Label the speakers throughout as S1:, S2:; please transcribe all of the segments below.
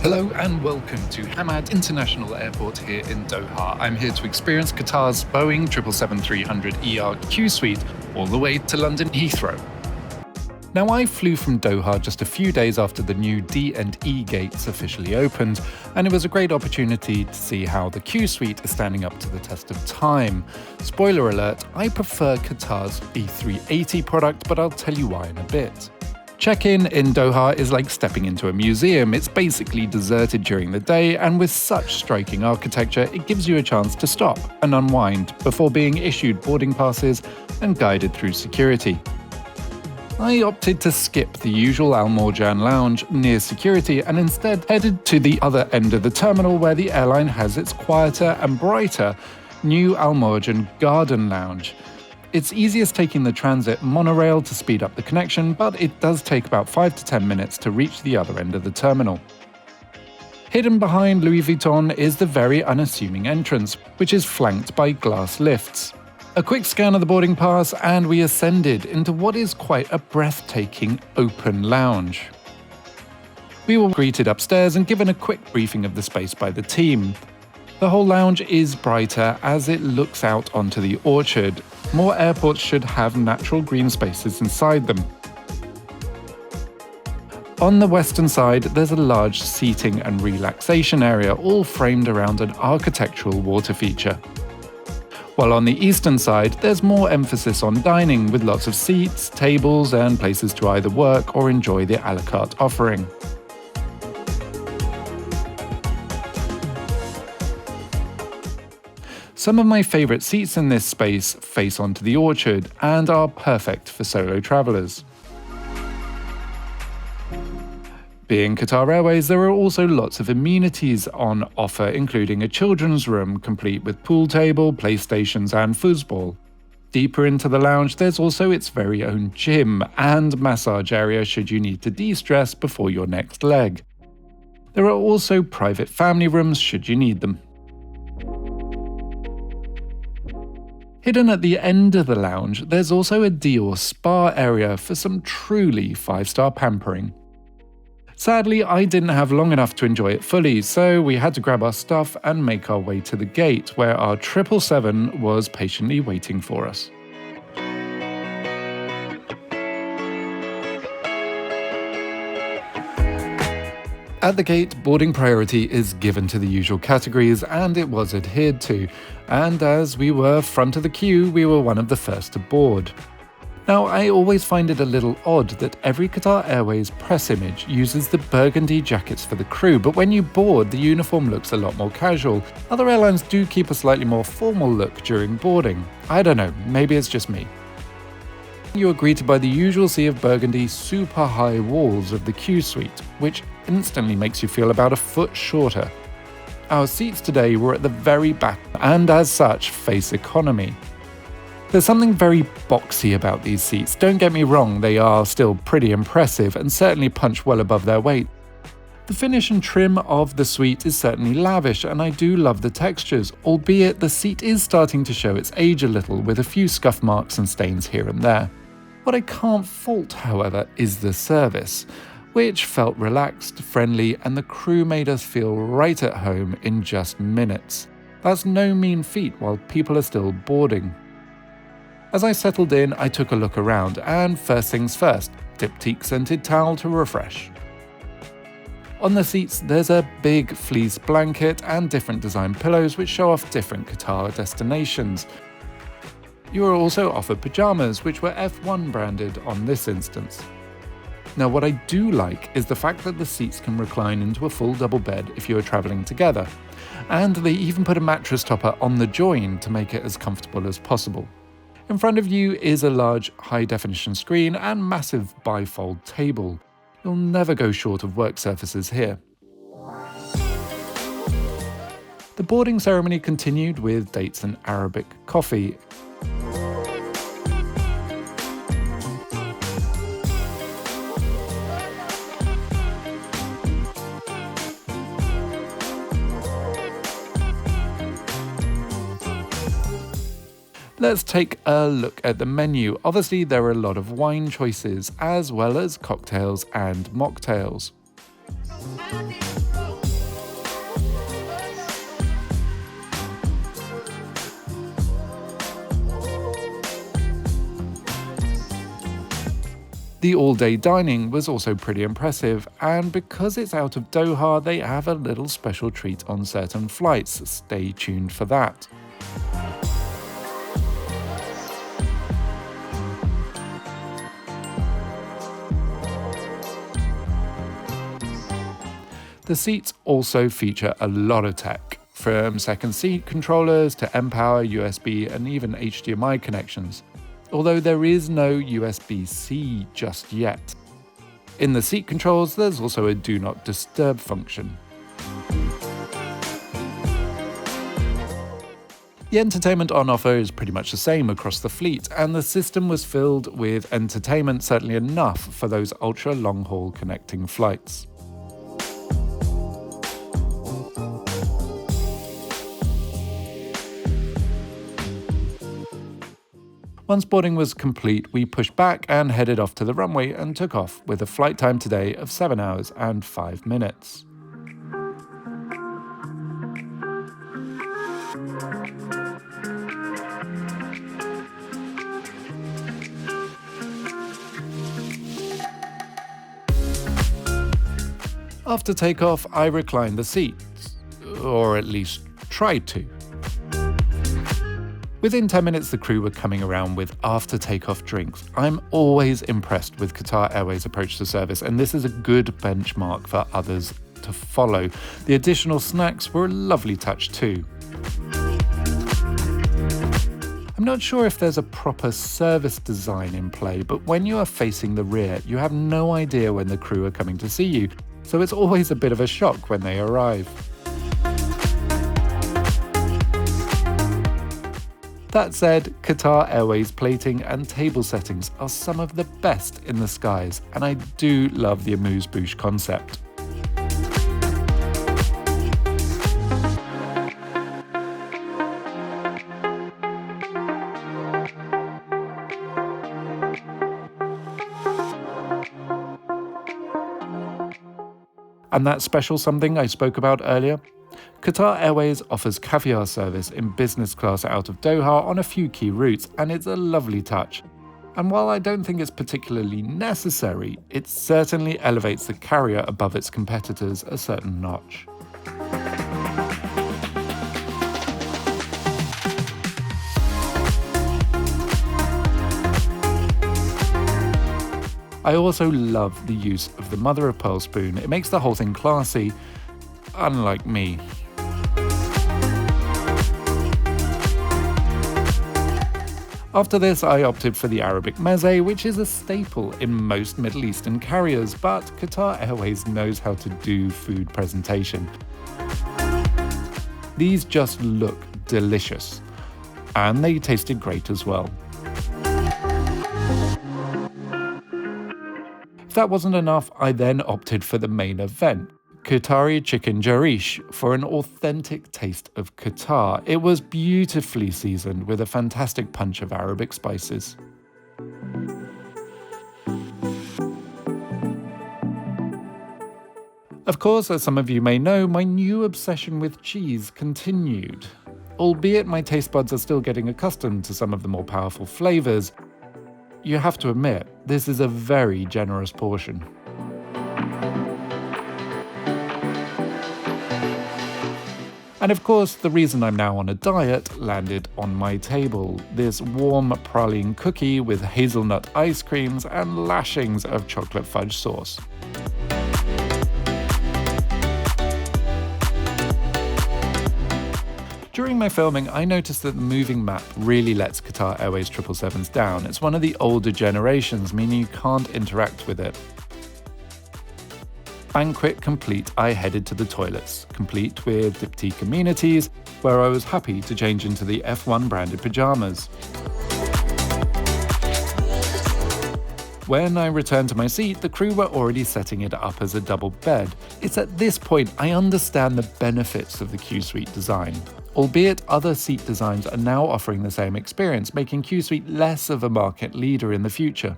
S1: Hello and welcome to Hamad International Airport here in Doha. I'm here to experience Qatar's Boeing 777-300ER QSuite all the way to London Heathrow. Now, I flew from Doha just a few days after the new D&E gates officially opened, and it was a great opportunity to see how the QSuite is standing up to the test of time. Spoiler alert, I prefer Qatar's B380 product, but I'll tell you why in a bit. Checkin in Doha is like stepping into a museum. It's basically deserted during the day, and with such striking architecture, it gives you a chance to stop and unwind before being issued boarding passes and guided through security. I opted to skip the usual Al Morjan lounge near security and instead headed to the other end of the terminal where the airline has its quieter and brighter new Al Morjan Garden Lounge. It's easiest taking the transit monorail to speed up the connection, but it does take about 5 to 10 minutes to reach the other end of the terminal. Hidden behind Louis Vuitton is the very unassuming entrance, which is flanked by glass lifts. A quick scan of the boarding pass and we ascended into what is quite a breathtaking open lounge. We were greeted upstairs and given a quick briefing of the space by the team. The whole lounge is brighter as it looks out onto the orchard. More airports should have natural green spaces inside them. On the western side, there's a large seating and relaxation area, all framed around an architectural water feature. While on the eastern side, there's more emphasis on dining, with lots of seats, tables, and places to either work or enjoy the a la carte offering. Some of my favourite seats in this space face onto the orchard and are perfect for solo travellers. Being Qatar Airways, there are also lots of amenities on offer, including a children's room complete with pool table, playstations and foosball. Deeper into the lounge, there's also its very own gym and massage area should you need to de-stress before your next leg. There are also private family rooms should you need them. Hidden at the end of the lounge, there's also a Dior spa area for some truly 5-star pampering. Sadly, I didn't have long enough to enjoy it fully, so we had to grab our stuff and make our way to the gate, where our 777 was patiently waiting for us. At the gate, boarding priority is given to the usual categories, and it was adhered to, and as we were front of the queue, we were one of the first to board. Now, I always find it a little odd that every Qatar Airways press image uses the burgundy jackets for the crew, but when you board, the uniform looks a lot more casual. Other airlines do keep a slightly more formal look during boarding. I don't know, maybe it's just me. You are greeted by the usual sea of burgundy super high walls of the QSuite, which instantly makes you feel about a foot shorter. Our seats today were at the very back and as such face economy. There's something very boxy about these seats. Don't get me wrong, they are still pretty impressive and certainly punch well above their weight. The finish and trim of the suite is certainly lavish and I do love the textures, albeit the seat is starting to show its age a little with a few scuff marks and stains here and there. What I can't fault, however, is the service, which felt relaxed, friendly, and the crew made us feel right at home in just minutes. That's no mean feat while people are still boarding. As I settled in, I took a look around, and first things first, Diptyque scented towel to refresh. On the seats, there's a big fleece blanket and different design pillows which show off different Qatar destinations. You are also offered pyjamas, which were F1 branded on this instance. Now, what I do like is the fact that the seats can recline into a full double bed if you are travelling together, and they even put a mattress topper on the join to make it as comfortable as possible. In front of you is a large high-definition screen and massive bifold table. You'll never go short of work surfaces here. The boarding ceremony continued with dates and Arabic coffee. Let's take a look at the menu. Obviously, there are a lot of wine choices, as well as cocktails and mocktails. The all-day dining was also pretty impressive, and because it's out of Doha, they have a little special treat on certain flights. Stay tuned for that. The seats also feature a lot of tech, from second seat controllers to mPower, USB, and even HDMI connections, although there is no USB-C just yet. In the seat controls, there's also a Do Not Disturb function. The entertainment on offer is pretty much the same across the fleet, and the system was filled with entertainment, certainly enough for those ultra long-haul connecting flights. Once boarding was complete, we pushed back and headed off to the runway and took off with a flight time today of 7 hours and 5 minutes. After takeoff, I reclined the seats, or at least tried to. Within 10 minutes, the crew were coming around with after-takeoff drinks. I'm always impressed with Qatar Airways' approach to service, and this is a good benchmark for others to follow. The additional snacks were a lovely touch too. I'm not sure if there's a proper service design in play, but when you are facing the rear, you have no idea when the crew are coming to see you, so it's always a bit of a shock when they arrive. That said, Qatar Airways plating and table settings are some of the best in the skies, and I do love the amuse-bouche concept. And that special something I spoke about earlier? Qatar Airways offers caviar service in business class out of Doha on a few key routes, and it's a lovely touch. And while I don't think it's particularly necessary, it certainly elevates the carrier above its competitors a certain notch. I also love the use of the mother of pearl spoon. It makes the whole thing classy, unlike me. After this, I opted for the Arabic meze, which is a staple in most Middle Eastern carriers, but Qatar Airways knows how to do food presentation. These just look delicious, and they tasted great as well. If that wasn't enough, I then opted for the main event, Qatari chicken jarish, for an authentic taste of Qatar. It was beautifully seasoned with a fantastic punch of Arabic spices. Of course, as some of you may know, my new obsession with cheese continued. Albeit my taste buds are still getting accustomed to some of the more powerful flavours, you have to admit, this is a very generous portion. And of course, the reason I'm now on a diet landed on my table. This warm praline cookie with hazelnut ice creams and lashings of chocolate fudge sauce. During my filming, I noticed that the moving map really lets Qatar Airways 777s down. It's one of the older generations, meaning you can't interact with it. Banquet complete, I headed to the toilets, complete with diptyque amenities, where I was happy to change into the F1 branded pyjamas. When I returned to my seat, the crew were already setting it up as a double bed. It's at this point I understand the benefits of the QSuite design. Albeit other seat designs are now offering the same experience, making QSuite less of a market leader in the future.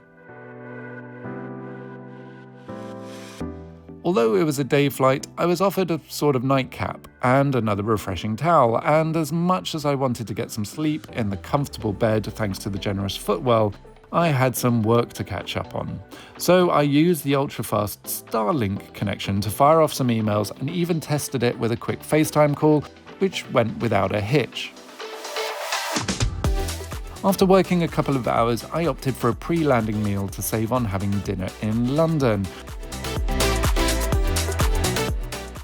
S1: Although it was a day flight, I was offered a sort of nightcap and another refreshing towel, and as much as I wanted to get some sleep in the comfortable bed thanks to the generous footwell, I had some work to catch up on. So I used the ultra-fast Starlink connection to fire off some emails and even tested it with a quick FaceTime call, which went without a hitch. After working a couple of hours, I opted for a pre-landing meal to save on having dinner in London.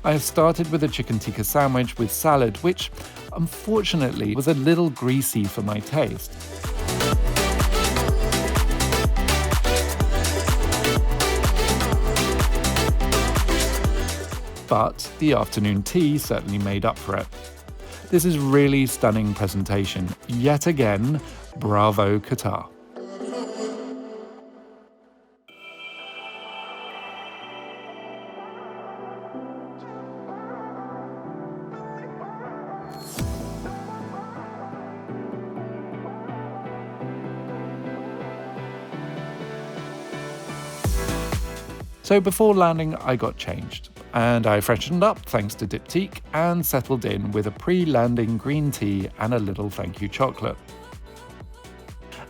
S1: I started with a chicken tikka sandwich with salad, which unfortunately was a little greasy for my taste. But the afternoon tea certainly made up for it. This is really stunning presentation. Yet again, bravo Qatar. So before landing, I got changed, and I freshened up thanks to Diptyque and settled in with a pre-landing green tea and a little thank you chocolate.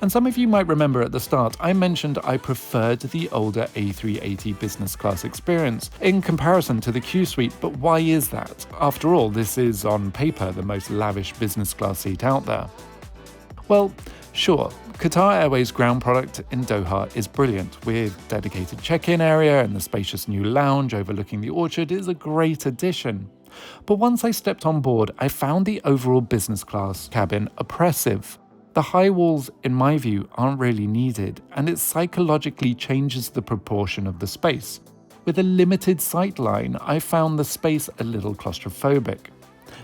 S1: And some of you might remember at the start I mentioned I preferred the older A380 business class experience in comparison to the QSuite, but why is that? After all, this is on paper the most lavish business class seat out there. Well, sure, Qatar Airways ground product in Doha is brilliant, with dedicated check-in area and the spacious new lounge overlooking the orchard is a great addition. But once I stepped on board, I found the overall business class cabin oppressive. The high walls, in my view, aren't really needed, and it psychologically changes the proportion of the space. With a limited sight line, I found the space a little claustrophobic.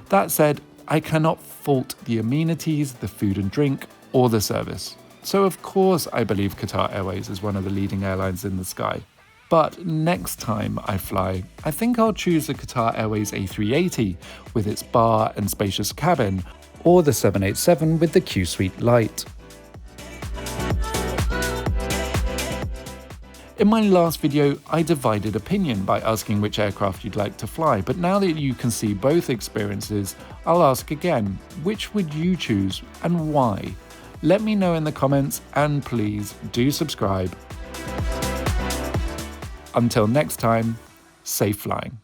S1: That said, I cannot fault the amenities, the food and drink, or the service. So of course I believe Qatar Airways is one of the leading airlines in the sky. But next time I fly, I think I'll choose the Qatar Airways A380 with its bar and spacious cabin, or the 787 with the QSuite Lite. In my last video, I divided opinion by asking which aircraft you'd like to fly, but now that you can see both experiences, I'll ask again, which would you choose and why? Let me know in the comments, and please do subscribe. Until next time, safe flying.